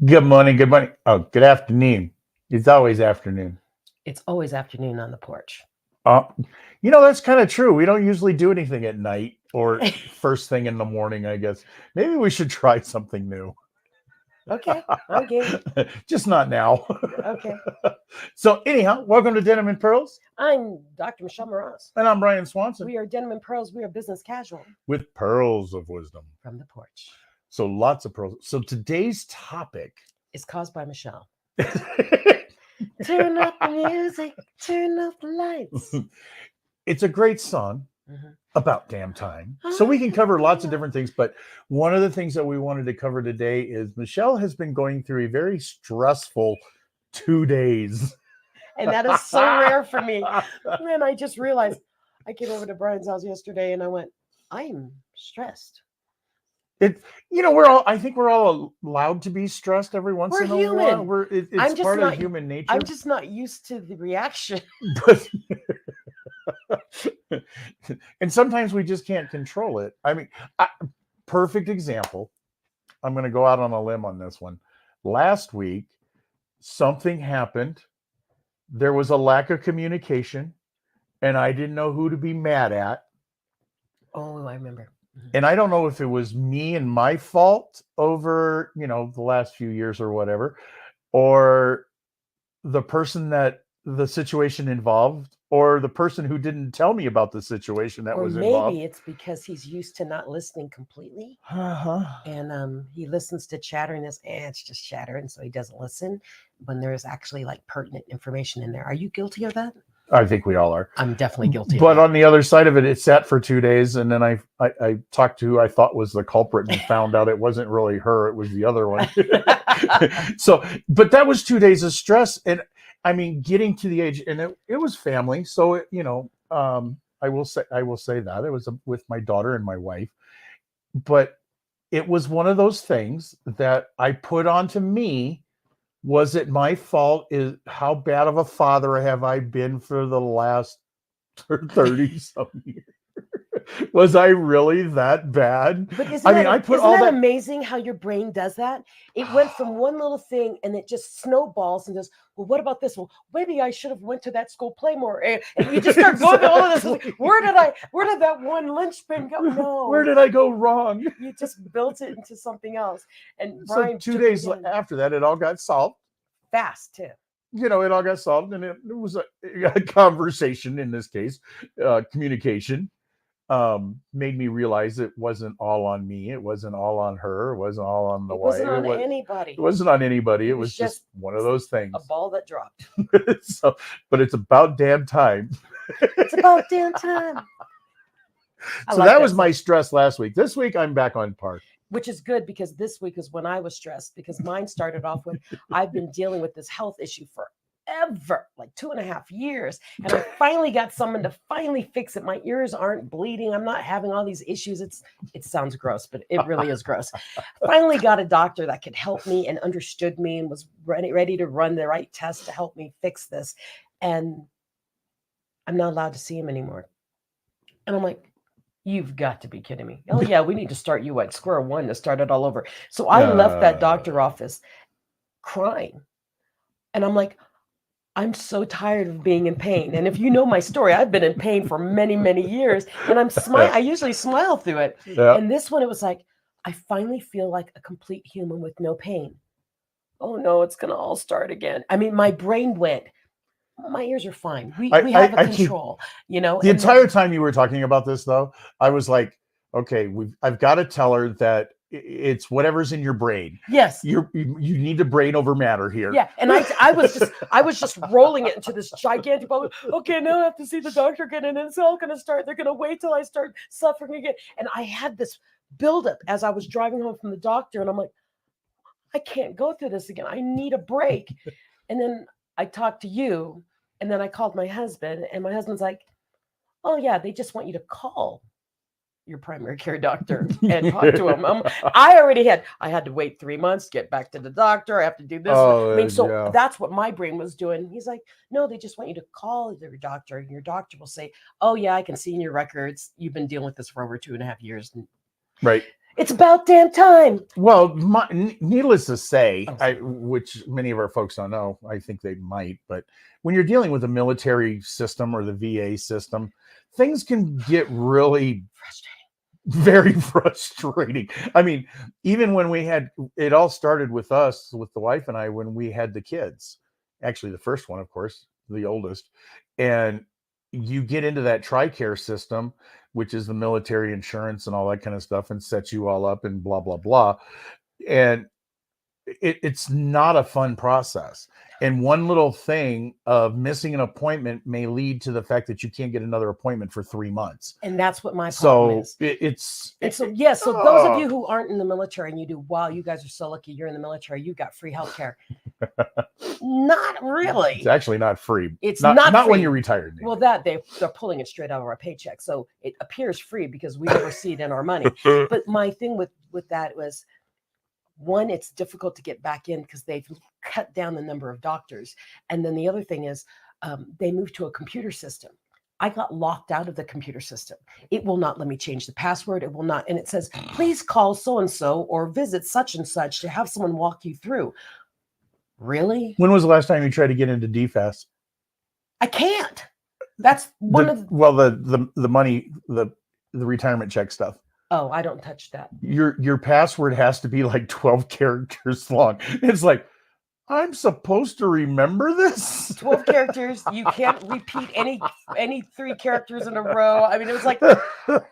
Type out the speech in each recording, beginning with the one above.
Good morning. Good morning. Oh, good afternoon. It's always afternoon. It's always afternoon on the porch. Uh, that's kind of true. We don't usually do anything at night or first thing in the morning, I guess. Maybe we should try something new. Okay, I'm game. Just not now. Okay. So, anyhow, welcome to Denim and Pearls. I'm Dr. Michelle Moraz. And I'm Brian Swanson We are Denim and Pearls. We are business casual with Pearls of Wisdom. from the porch. So, lots of pearls. So, today's topic Is caused by Michelle. Turn up the music, turn off the lights. It's a great song. Mhm. About damn time. So we can cover lots of different things, but one of the things that we wanted to cover today is Michelle has been going through a very stressful 2 days. And that is so rare for me. And I just realized I came over to Brian's house yesterday and I went, I'm stressed. I think we're all allowed to be stressed every once We're in a human. while. It's I'm just part not- of human nature. I'm just not used to the reaction. But and sometimes we just can't control it. I mean, perfect example. I'm going to go out on a limb on this one. Last week, something happened. There was a lack of communication, and I didn't know who to be mad at. Oh, I remember. And I don't know if it was me and my fault over, the last few years or whatever, or the person that the situation involved, or the person who didn't tell me about the situation that Or was maybe involved. it's because he's used to not listening completely. Uh-huh. And he listens to chatter and it's just chatter, and so he doesn't listen when there's actually like pertinent information in there. Are you guilty of that? I think we all are. I'm definitely guilty But of that. on the other side of it, it sat for 2 days, and then I talked to who I thought was the culprit and found out it wasn't really her, it was the other one. So, but that was 2 days of stress. And I mean, getting to the age, and it was family. So, I will say that it was with my daughter and my wife, but it was one of those things that I put onto me. Was it my fault? Is how bad of a father have I been for the last 30 some years? Was I really that bad? But isn't that amazing how your brain does that? It went from one little thing and it just snowballs and goes, well, what about this? Well, maybe I should have went to that school play more. And you just start going to all of this. Like, where did that one linchpin go? No. Where did I go wrong? You just built it into something else. And So Brian 2 days after that, it all got solved. Fast too. It all got solved, and it was a conversation in this case, communication. Made me realize it wasn't all on me. It wasn't all on her. It wasn't all on the wife. It wasn't on anybody. It wasn't on anybody. It was just one of those things. A ball that dropped. So, but it's about damn time. It's about damn time. So that was my stress last week. This week, I'm back on par. Which is good, because this week is when I was stressed, because mine started off with, I've been dealing with this health issue forever, like 2.5 years. And I finally got someone to finally fix it. My ears aren't bleeding. I'm not having all these issues. It sounds gross, but it really is gross. Finally got a doctor that could help me and understood me and was ready to run the right test to help me fix this. And I'm not allowed to see him anymore. And I'm like, you've got to be kidding me. Oh, yeah, we need to start you at square one to start it all over. So I left that doctor office crying. And I'm like, I'm so tired of being in pain. And if you know my story, I've been in pain for many, many years. And I usually smile through it. Yeah. And this one, it was like, I finally feel like a complete human with no pain. Oh, no, it's going to all start again. I mean, my brain went, my ears are fine. We have a control, The entire time you were talking about this, though, I was like, okay, I've got to tell her that it's whatever's in your brain. Yes, you need to brain over matter here. Yeah, and I was just rolling it into this gigantic bubble. Okay, now I have to see the doctor again, and it's all going to start. They're going to wait till I start suffering again. And I had this buildup as I was driving home from the doctor, and I'm like, I can't go through this again. I need a break. And then I talked to you, and then I called my husband, and my husband's like, oh, yeah, they just want you to call your primary care doctor and talk to him. I had to wait 3 months to get back to the doctor. I have to do this. That's what my brain was doing. He's like, no, they just want you to call your doctor, and your doctor will say, oh, yeah, I can see in your records, you've been dealing with this for over 2.5 years. Right. It's about damn time. Well, needless to say, Oh, which many of our folks don't know, I think they might, but when you're dealing with the military system or the VA system, things can get really frustrating. very frustrating. I mean, even when it all started with us, with the wife and I, when we had the kids, actually the first one, of course, the oldest, and you get into that TRICARE system, which is the military insurance and all that kind of stuff, and sets you all up and blah, blah, blah. And it's not a fun process. And one little thing of missing an appointment may lead to the fact that you can't get another appointment for 3 months. And that's what my problem is. So those of you who aren't in the military and you do, wow, you guys are so lucky you're in the military, you got free healthcare. Not really. It's actually not free. It's not free. When you're retired. Well, they're pulling it straight out of our paycheck. So it appears free because we never see it in our money. But my thing with that was, one, it's difficult to get back in because they've cut down the number of doctors. And then the other thing is they moved to a computer system. I got locked out of the computer system. It will not let me change the password. It will not. And it says, please call so-and-so or visit such and such to have someone walk you through. Really? When was the last time you tried to get into DFAS? I can't. That's the money, the retirement check stuff. Oh, I don't touch that. Your password has to be like 12 characters long. It's like, I'm supposed to remember this? 12 characters. You can't repeat any 3 characters in a row. I mean, it was like,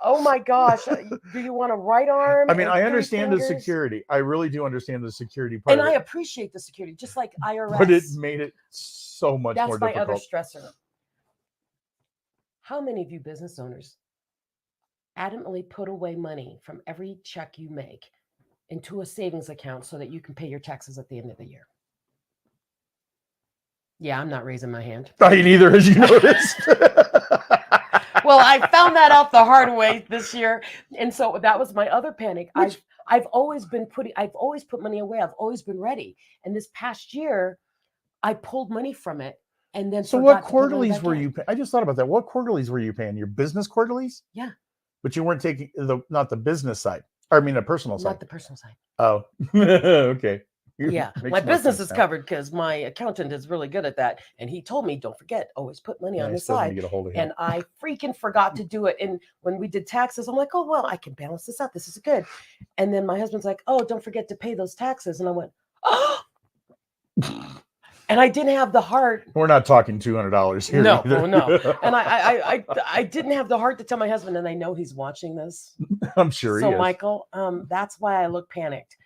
oh my gosh. Do you want a right arm? I mean, I understand the security. I really do understand the security part. And I appreciate the security, just like IRS. But it made it so much more difficult. That's my other stressor. How many of you business owners adamantly put away money from every check you make into a savings account so that you can pay your taxes at the end of the year? Yeah, I'm not raising my hand. I neither, as you noticed. Well, I found that out the hard way this year. And so that was my other panic. I've always put money away. I've always been ready. And this past year, I pulled money from it. And then so what quarterlies were you paying? I just thought about that. What quarterlies were you paying? Your business quarterlies? Yeah. But you weren't taking not the business side. I mean, the personal side. Not the personal side. Oh, okay. Yeah, my business is covered because my accountant is really good at that. And he told me, don't forget, always put money on the side. And I freaking forgot to do it. And when we did taxes, I'm like, oh, well, I can balance this out. This is good. And then my husband's like, oh, don't forget to pay those taxes. And I went, oh. And I didn't have the heart. We're not talking $200 here. No, either. No. And I didn't have the heart to tell my husband, and I know he's watching this. I'm sure he is. So, Michael, that's why I look panicked.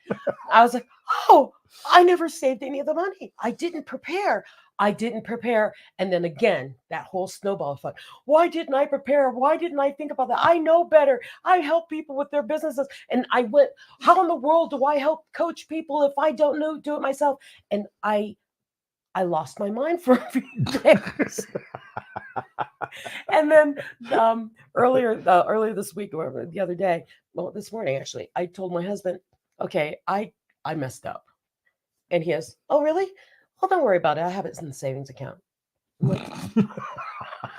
I was like, oh, I never saved any of the money. I didn't prepare. And then again, that whole snowball effect. Why didn't I prepare? Why didn't I think about that? I know better. I help people with their businesses. And I went, how in the world do I help coach people if I don't do it myself? And I lost my mind for a few days. And then earlier this week, or the other day, well, this morning actually, I told my husband, okay, I messed up. And he goes, oh, really? Well, don't worry about it. I have it in the savings account.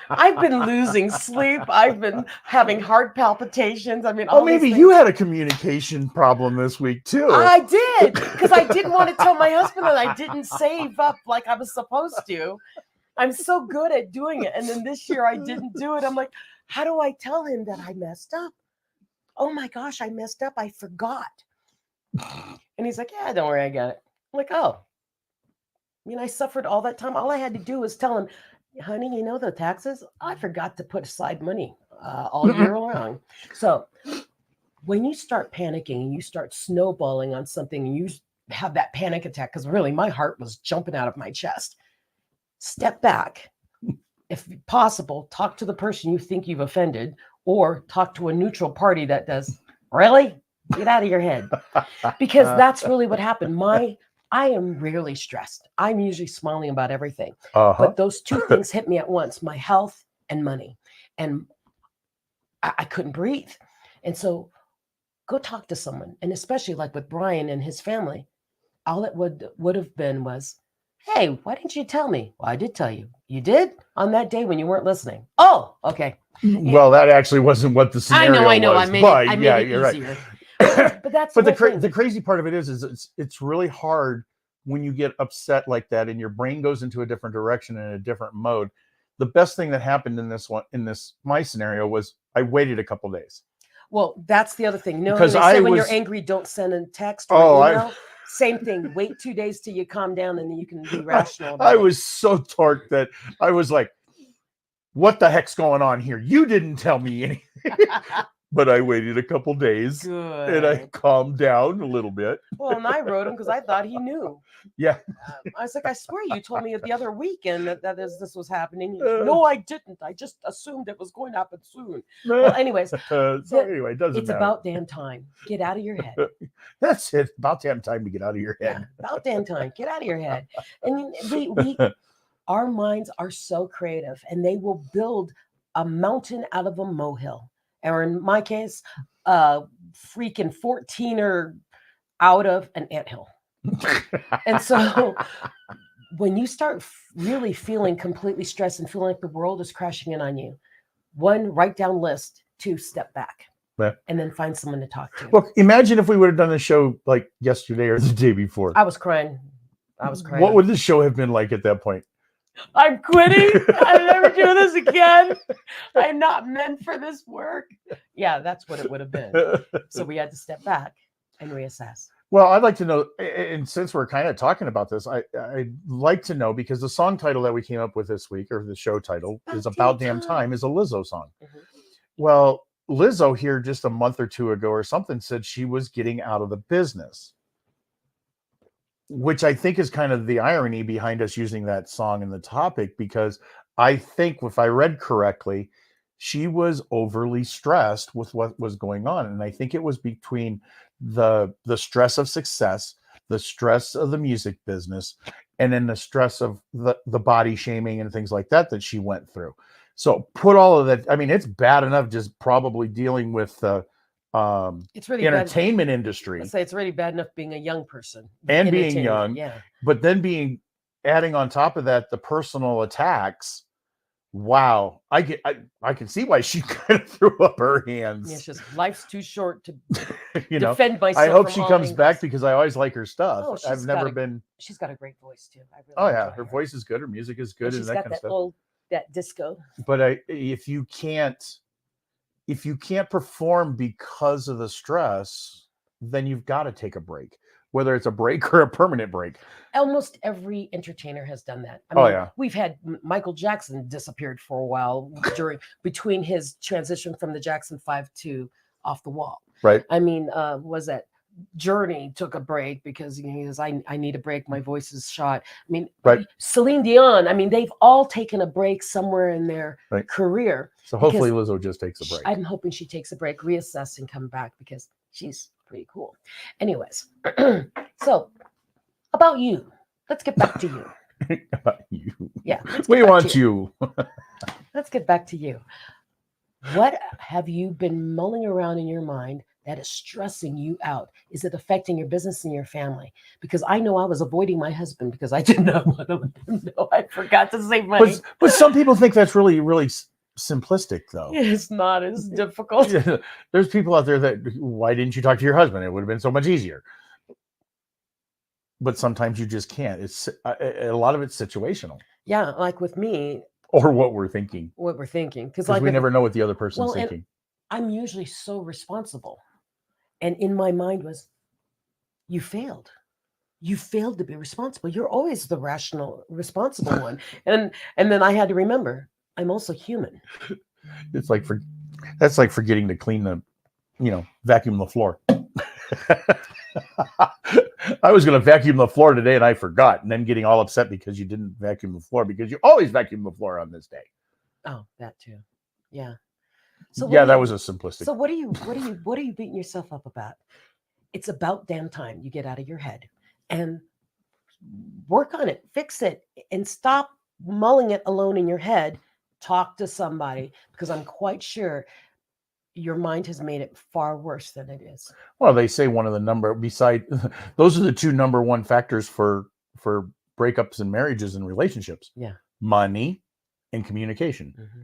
I've been losing sleep. I've been having heart palpitations. I mean, maybe you had a communication problem this week too. I did, because I didn't want to tell my husband that I didn't save up like I was supposed to. I'm so good at doing it. And then this year I didn't do it. I'm like, how do I tell him that I messed up? Oh my gosh, I messed up. I forgot. And he's like, yeah, don't worry, I got it. I'm like, oh. I mean, I suffered all that time. All I had to do was tell him, honey, you know the taxes? I forgot to put aside money all year long. So when you start panicking and you start snowballing on something and you have that panic attack, because really my heart was jumping out of my chest, step back. If possible, talk to the person you think you've offended, or talk to a neutral party that does, really? Get out of your head. Because that's really what happened. I am rarely stressed. I'm usually smiling about everything. But those two things hit me at once, my health and money. And I couldn't breathe. And so go talk to someone. And especially like with Brian and his family, all it would have been was, hey, why didn't you tell me? Well, I did tell you. You did? On that day when you weren't listening. Oh, okay. Well, that actually wasn't what the scenario was. I know. I made it easier. Right. But that's But the whole thing. the crazy part of it is it's really hard when you get upset like that and your brain goes into a different direction in a different mode. The best thing that happened in this my scenario was I waited a couple days. Well, that's the other thing. You know, Because they I say when you're was- angry, don't send a text Oh, or I- email. Same thing. Wait 2 days till you calm down, and then you can be rational about I it. was so torqued that I was like, what the heck's going on here? You didn't tell me anything. But I waited a couple days Good. and I calmed down a little bit. Well, and I wrote him because I thought he knew. Yeah. I was like, I swear you told me the other weekend that this was happening. No, I didn't. I just assumed it was going to happen soon. Well, anyways, so anyway, it doesn't it's matter. about damn time. Get out of your head. That's it. About damn time to get out of your head. Yeah, about damn time. Get out of your head. And we our minds are so creative, and they will build a mountain out of a molehill. Or in my case, freaking 14er out of an anthill. And so when you start really feeling completely stressed and feeling like the world is crashing in on you, 1, write down list, 2, step back. Yeah. And then find someone to talk to. Well, imagine if we would have done the show like yesterday or the day before. I was crying. What would the show have been like at that point? I'm quitting. I'm never doing this again. I'm not meant for this work. Yeah, that's what it would have been. So we had to step back and reassess. Well, I'd like to know, and since we're kind of talking about this, I'd like to know, because the song title that we came up with this week, or the show title, is About Damn Time, is a Lizzo song. Mm-hmm. Well, Lizzo here just a month or 2 ago or something said she was getting out of the business, which I think is kind of the irony behind us using that song in the topic, because I think, if I read correctly, she was overly stressed with what was going on. And I think it was between the stress of success, the stress of the music business, and then the stress of the body shaming and things like that she went through. So put all of that, I mean, it's bad enough just probably dealing with the it's really entertainment industry. Let's say it's really bad enough being a young person and being young, yeah. But then adding on top of that the personal attacks. Wow, I can see why she kind of threw up her hands. Yeah, it's just life's too short to defend myself. I hope she comes back because I always like her stuff. Oh, I've never been. She's got a great voice too. I really her voice is good. Her music is good, and that kind of stuff. That disco. But if you can't perform because of the stress, then you've got to take a break, whether it's a break or a permanent break. Almost every entertainer has done that. I mean, we've had Michael Jackson disappeared for a while between his transition from the Jackson 5 to Off the Wall. Right. I mean, was that Journey took a break because he goes, I need a break. My voice is shot. I mean, right. Celine Dion. I mean, they've all taken a break somewhere in their career. So hopefully Lizzo just takes a break. I'm hoping she takes a break, reassess, and come back because she's pretty cool. Anyways, so about you. Let's get back to you. About you. Yeah. We want you. Let's get back to you. What have you been mulling around in your mind that is stressing you out? Is it affecting your business and your family? Because I know I was avoiding my husband because I did not want to let him know I forgot to save money. But some people think that's really, really simplistic, though. It's not as difficult. There's people out there that, why didn't you talk to your husband? It would have been so much easier. But sometimes you just can't. It's a lot of it's situational. Yeah, like with me. Or what we're thinking. Because we never know what the other person's thinking. I'm usually so responsible. And in my mind was, you failed. You failed to be responsible. You're always the rational, responsible one. And then I had to remember, I'm also human. That's like forgetting to clean vacuum the floor. I was going to vacuum the floor today and I forgot, and then getting all upset because you didn't vacuum the floor because you always vacuum the floor on this day. Oh, that too. Yeah. So that was a simplistic. So what are you beating yourself up about? It's about damn time you get out of your head and work on it, fix it, and stop mulling it alone in your head. Talk to somebody, because I'm quite sure your mind has made it far worse than it is. Well, they say one of the those are the 2 number 1 factors for breakups and marriages and relationships. Yeah. Money and communication. Mm-hmm.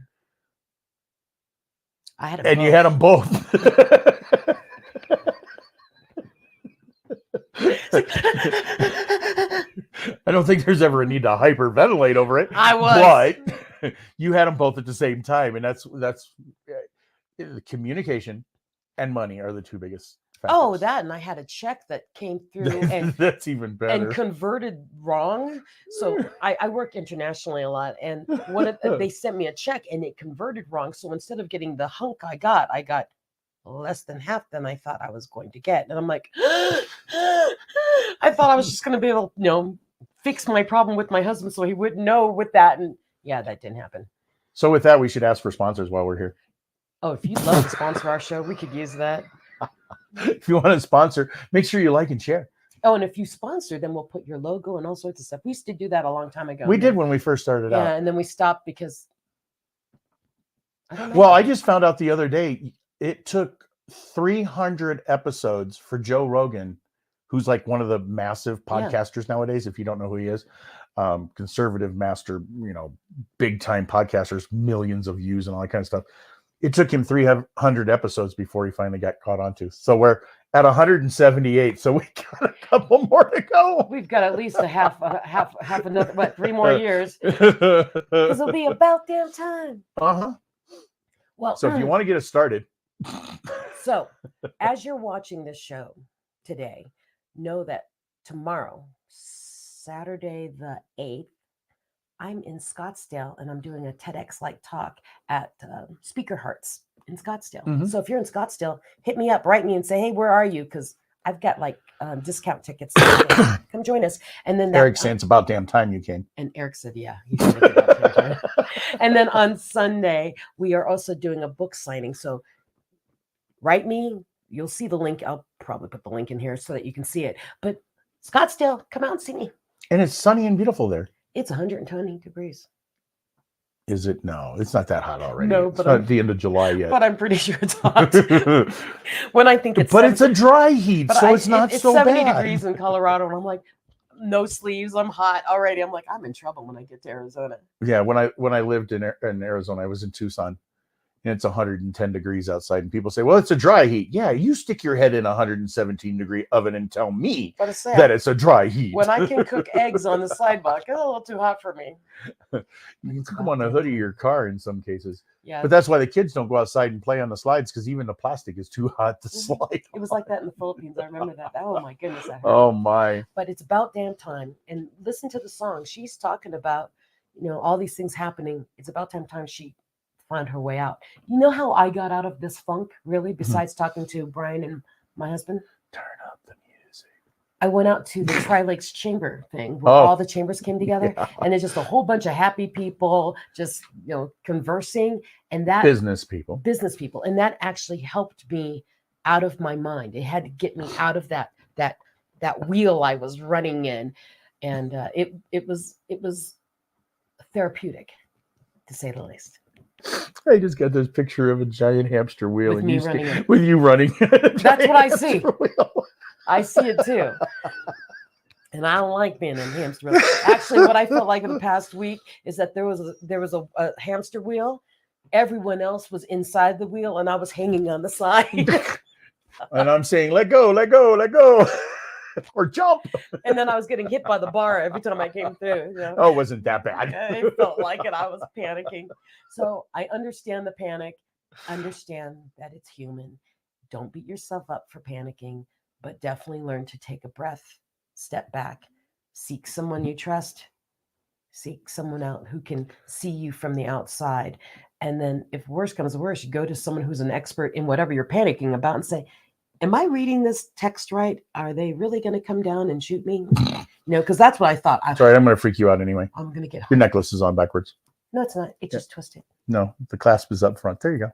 I had you had them both. I don't think there's ever a need to hyperventilate over it. I was. But you had them both at the same time, and that's communication and money are the two biggest factors. Oh, that, and I had a check that came through and that's even better. And converted wrong. So I work internationally a lot, and they sent me a check and it converted wrong. So instead of getting the hunk I got less than half than I thought I was going to get. And I'm like, I thought I was just going to be able, fix my problem with my husband so he wouldn't know with that. And yeah, that didn't happen. So with that, we should ask for sponsors while we're here. Oh, if you'd love to sponsor our show, we could use that. If you want to sponsor, make sure you like and share. Oh, and if you sponsor, then we'll put your logo and all sorts of stuff. We used to do that a long time ago. We did when we first started out. Yeah, and then we stopped because I don't know. Well, I just found out the other day it took 300 episodes for Joe Rogan, who's like one of the massive podcasters nowadays, if you don't know who he is. Conservative master, big time podcasters, millions of views and all that kind of stuff. It took him 300 episodes before he finally got caught onto. So we're at 178. So we got a couple more to go. We've got at least a half another, 3 more years. Because it'll be about damn time. Uh-huh. Well, so if you want to get us started. So as you're watching this show today, know that tomorrow, Saturday the 8th, I'm in Scottsdale and I'm doing a TEDx-like talk at Speaker Hearts in Scottsdale. Mm-hmm. So if you're in Scottsdale, hit me up, write me and say, hey, where are you? Because I've got discount tickets. Come join us. And then Eric said it's about damn time you came. And Eric said, yeah. He said it's about damn time. And then on Sunday, we are also doing a book signing. So write me. You'll see the link. I'll probably put the link in here so that you can see it. But Scottsdale, come out and see me. And it's sunny and beautiful there. It's 120 degrees. Is it? No, it's not that hot already. No, but it's not at the end of July yet. But I'm pretty sure it's hot. When I think it's 70, it's a dry heat, so it's not so bad. It's 70 degrees in Colorado, and I'm like, no sleeves. I'm hot already. I'm like, I'm in trouble when I get to Arizona. Yeah, when I lived in Arizona, I was in Tucson. And it's 110 degrees outside, and people say, well, it's a dry heat. Yeah, you stick your head in a 117-degree oven and tell me that it's a dry heat. When I can cook eggs on the sidewalk, it's a little too hot for me. You can cook them on the hood of your car in some cases. Yeah. But that's why the kids don't go outside and play on the slides, because even the plastic is too hot to slide. It was like that in the Philippines. I remember that. Oh, my goodness. That hurt. Oh, my. But it's about damn time. And listen to the song. She's talking about, all these things happening. It's about damn time she found her way out. You know how I got out of this funk, really, besides talking to Brian and my husband? Turn up the music. I went out to the Tri-Lakes Chamber thing where all the chambers came together, and there's just a whole bunch of happy people just, conversing, and that business people. And that actually helped me out of my mind. It had to get me out of that wheel I was running in. And it was therapeutic, to say the least. I just got this picture of a giant hamster wheel with me running. With you running. That's what I see. I see it too. And I don't like being in hamster wheel. Actually, what I felt like in the past week is that there was a hamster wheel. Everyone else was inside the wheel, and I was hanging on the side. And I'm saying, let go, let go, let go. Or jump. And then I was getting hit by the bar every time I came through. Oh, it wasn't that bad. It felt like it. I was panicking. So I understand the panic. Understand that it's human. Don't beat yourself up for panicking, but definitely learn to take a breath, step back, seek someone you trust, seek someone out who can see you from the outside. And then if worse comes to worse, you go to someone who's an expert in whatever you're panicking about and say, am I reading this text right? Are they really going to come down and shoot me? Because that's what I thought. Sorry, I'm going to freak you out anyway. I'm going to get home. Your necklace is on backwards. No, it's not. It just twisted. No, the clasp is up front. There you go.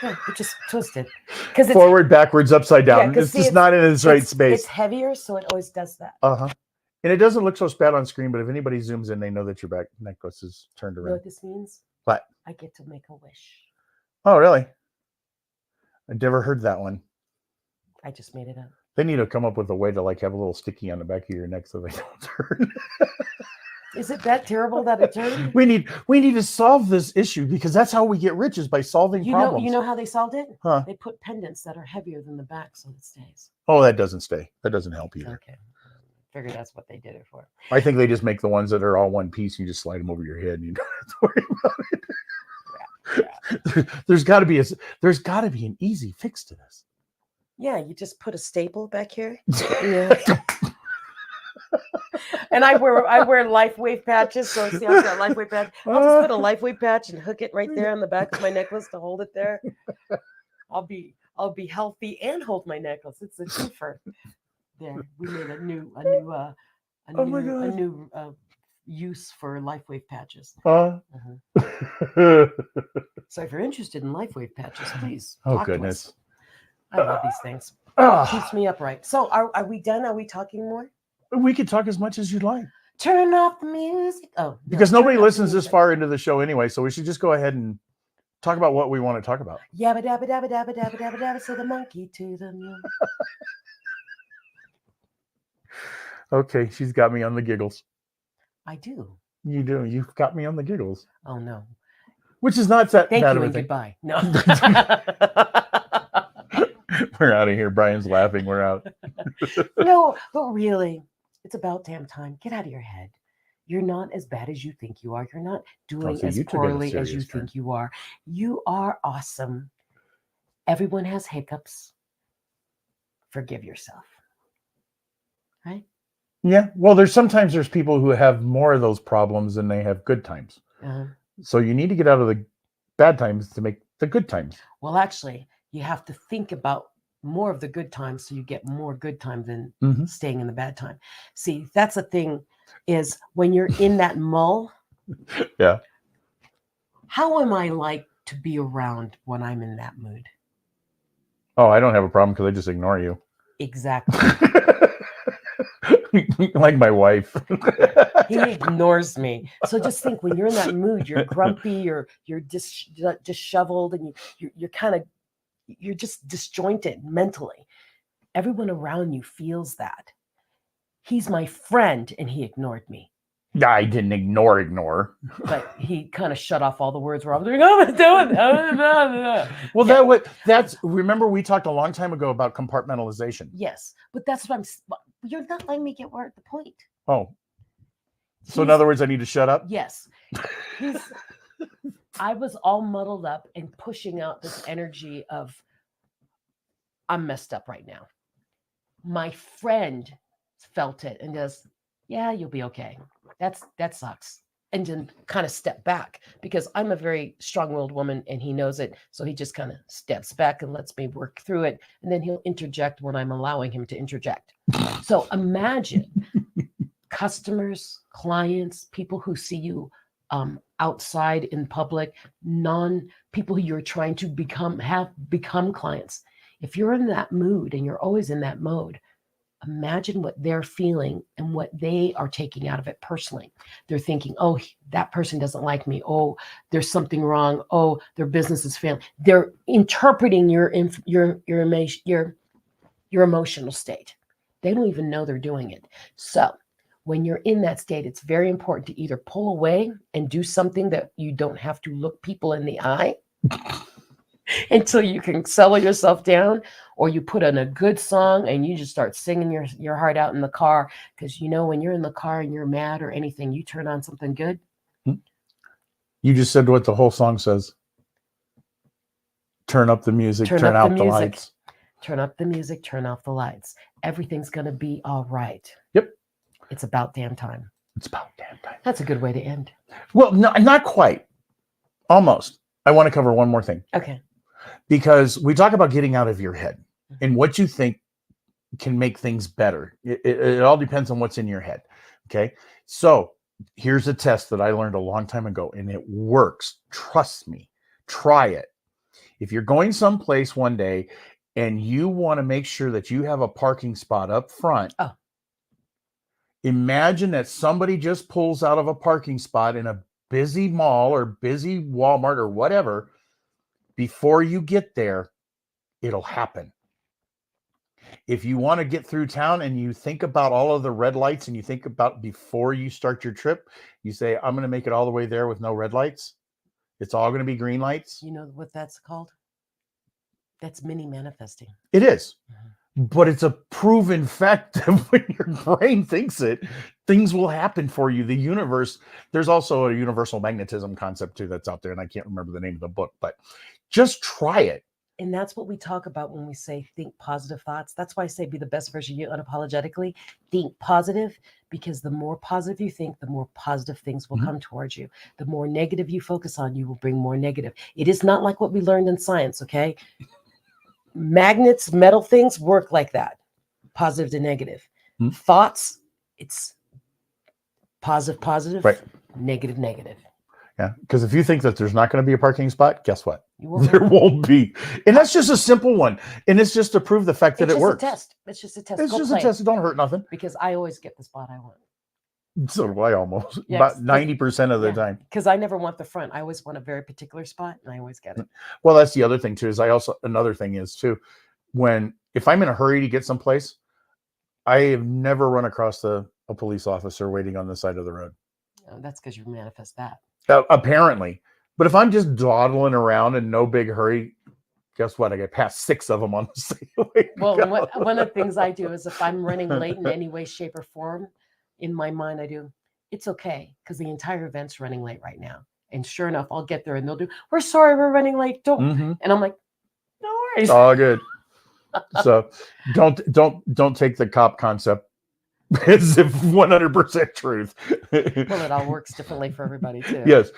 Yeah, it just twisted. Because forward, backwards, upside down. It's just not in its right space. It's heavier, so it always does that. Uh-huh. And it doesn't look so bad on screen, but if anybody zooms in, they know that your back necklace is turned around. You know what this means? What? I get to make a wish. Oh, really? I never heard that one. I just made it up. They need to come up with a way to have a little sticky on the back of your neck so they don't turn. Is it that terrible that it turned? We need to solve this issue because that's how we get rich, is by solving problems. You know how they solved it? Huh? They put pendants that are heavier than the back so it stays. Oh, that doesn't stay. That doesn't help either. Okay. Figured that's what they did it for. I think they just make the ones that are all one piece. You just slide them over your head and you don't have to worry about it. There's got to be an easy fix to this. Yeah, you just put a staple back here. Yeah. And I wear LifeWave patches. So see, I've got LifeWave patch. I'll just put a LifeWave patch and hook it right there on the back of my necklace to hold it there. I'll be healthy and hold my necklace. It's a twofer. There, we made a new use for LifeWave patches. So if you're interested in LifeWave patches, please. Oh goodness! I love these things. Keeps me upright. So are we done? Are we talking more? We could talk as much as you'd like. Turn off the music. Oh, no, because nobody listens this far into the show anyway, so we should just go ahead and talk about what we want to talk about. Yabba dabba dabba dabba dabba dabba dabba. So the monkey to the moon. Okay, she's got me on the giggles. I do. You do. You've got me on the giggles. Oh no. Which is not that Thank bad you of a and thing. goodbye. No. We're out of here. Brian's laughing. We're out. No, but really, it's about damn time. Get out of your head. You're not as bad as you think you are. You're not doing as poorly as you think you are. You are awesome. Everyone has hiccups. Forgive yourself. Right? Yeah. Well, there's people who have more of those problems than they have good times. So you need to get out of the bad times to make the good times. Well, actually, you have to think about more of the good times so you get more good time than staying in the bad time. See, that's the thing, is when you're in that mull. Yeah. How am I like to be around when I'm in that mood? Oh, I don't have a problem because I just ignore you. Exactly. Like my wife. He ignores me. So just think, when you're in that mood, you're grumpy, you're disheveled, and you're just disjointed mentally. Everyone around you feels that. He's my friend and he ignored me. I didn't ignore. But he kind of shut off all the words where I was doing, oh, I'm doing that. Well, remember we talked a long time ago about compartmentalization. Yes, but that's what you're not letting me get the point. Oh. So in other words, I need to shut up? Yes. I was all muddled up and pushing out this energy of, I'm messed up right now. My friend felt it and goes, yeah, you'll be okay. That sucks. And then kind of step back, because I'm a very strong-willed woman and he knows it. So he just kind of steps back and lets me work through it. And then he'll interject when I'm allowing him to interject. So imagine customers, clients, people who see you outside in public, people who you're trying to become clients. If you're in that mood and you're always in that mode, imagine what they're feeling and what they are taking out of it personally. They're thinking, oh, that person doesn't like me. Oh, there's something wrong. Oh, their business is failing. They're interpreting your emotional state. They don't even know they're doing it. So when you're in that state, it's very important to either pull away and do something that you don't have to look people in the eye until you can settle yourself down, or you put on a good song and you just start singing your heart out in the car. Because when you're in the car and you're mad or anything, you turn on something good. You just said what the whole song says. Turn up the music, turn out the lights. Turn up the music, turn off the lights. Everything's going to be all right. Yep. It's about damn time. It's about damn time. That's a good way to end. Well, no, not quite. Almost. I want to cover one more thing. Okay. Because we talk about getting out of your head and what you think can make things better. It all depends on what's in your head. Okay. So here's a test that I learned a long time ago, and it works. Trust me. Try it. If you're going someplace one day and you want to make sure that you have a parking spot up front, imagine that somebody just pulls out of a parking spot in a busy mall or busy Walmart or whatever. Before you get there, it'll happen. If you want to get through town and you think about all of the red lights and you think about before you start your trip, you say, I'm going to make it all the way there with no red lights. It's all going to be green lights. You know what that's called? That's mini manifesting. It is. Mm-hmm. But it's a proven fact that when your brain thinks it, things will happen for you. The universe, there's also a universal magnetism concept too that's out there, and I can't remember the name of the book, but just try it. And that's what we talk about when we say think positive thoughts. That's why I say be the best version of you unapologetically. Think positive, because the more positive you think, the more positive things will come towards you. The more negative you focus on, you will bring more negative. It is not like what we learned in science, okay? Magnets, metal things work like that. Positive to negative. Thoughts, it's positive, right. Negative. Yeah, because if you think that there's not going to be a parking spot, guess what? There won't be. And that's just a simple one. And it's just to prove the fact that it works. It's just a test. It's just a test. It don't hurt nothing. Because I always get the spot I want. So do I almost. About 90% of the time. Because I never want the front. I always want a very particular spot, and I always get it. Well, that's the other thing too, another thing is too, if I'm in a hurry to get someplace, I have never run across a police officer waiting on the side of the road. Oh, that's because you manifest that. Apparently. But if I'm just dawdling around in no big hurry, guess what? I get past 6 of them on the same way. Well, one of the things I do is if I'm running late in any way, shape, or form, in my mind, I do, it's okay, because the entire event's running late right now. And sure enough, I'll get there and they'll do, we're sorry, we're running late. Don't. And I'm like, no worries. It's all good. So don't take the cop concept as if 100% truth. Well, it all works differently for everybody too. Yes.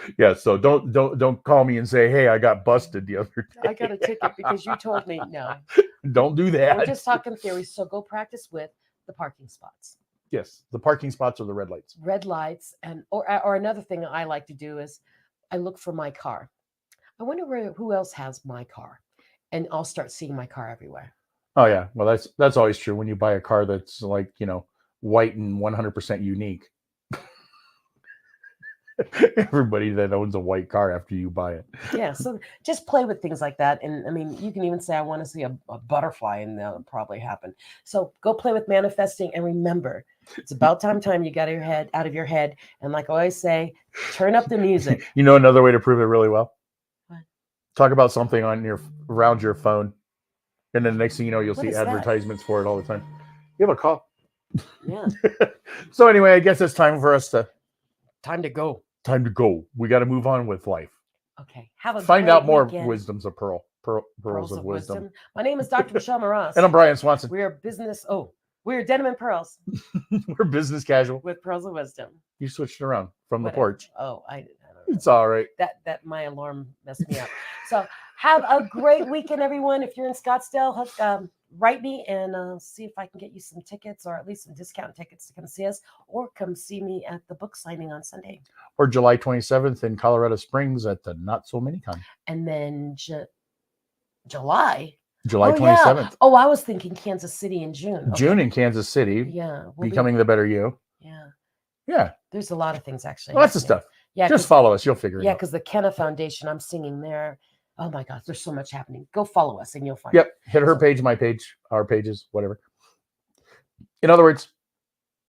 So don't call me and say, hey, I got busted the other day. I got a ticket because you told me. No. Don't do that. We're just talking theories. So go practice with the parking spots. Yes, the parking spots or the red lights. Red lights, and or another thing I like to do is I look for my car. I wonder who else has my car, and I'll start seeing my car everywhere. Oh yeah, well that's always true when you buy a car that's like, white and 100% unique. Everybody that owns a white car after you buy it. Yeah, so just play with things like that. And I mean, you can even say, I want to see a butterfly, and that'll probably happen. So go play with manifesting, and remember, it's about time you got out of your head. And like I always say, turn up the music. Another way to prove it really well? What? Talk about something around your phone, and then the next thing you know, you'll see advertisements for it all the time. You have a call. Yeah. So anyway, I guess it's time for us to go. Time to go. We got to move on with life. Okay. Find out more wisdoms of pearls of wisdom. My name is Dr. Michelle Moras. And I'm Brian Swanson. We're Denim and Pearls. We're business casual with pearls of wisdom. You switched around from the porch. Oh, I don't know. It's all right. That my alarm messed me up. So have a great weekend, everyone. If you're in Scottsdale, write me and see if I can get you some tickets, or at least some discount tickets to come see us, or come see me at the book signing on Sunday. Or July 27th in Colorado Springs at the Not So Many Con. And then July 27th. Yeah. Oh, I was thinking Kansas City in June. Okay. June in Kansas City. Yeah. Becoming the Better You. Yeah. Yeah. There's a lot of things actually. Lots of stuff. Yeah. Just follow us. You'll figure it out. Yeah, because the Kenna Foundation, I'm singing there. Oh my gosh, there's so much happening. Go follow us and you'll find it. Hit her page, my page, our pages, whatever. In other words,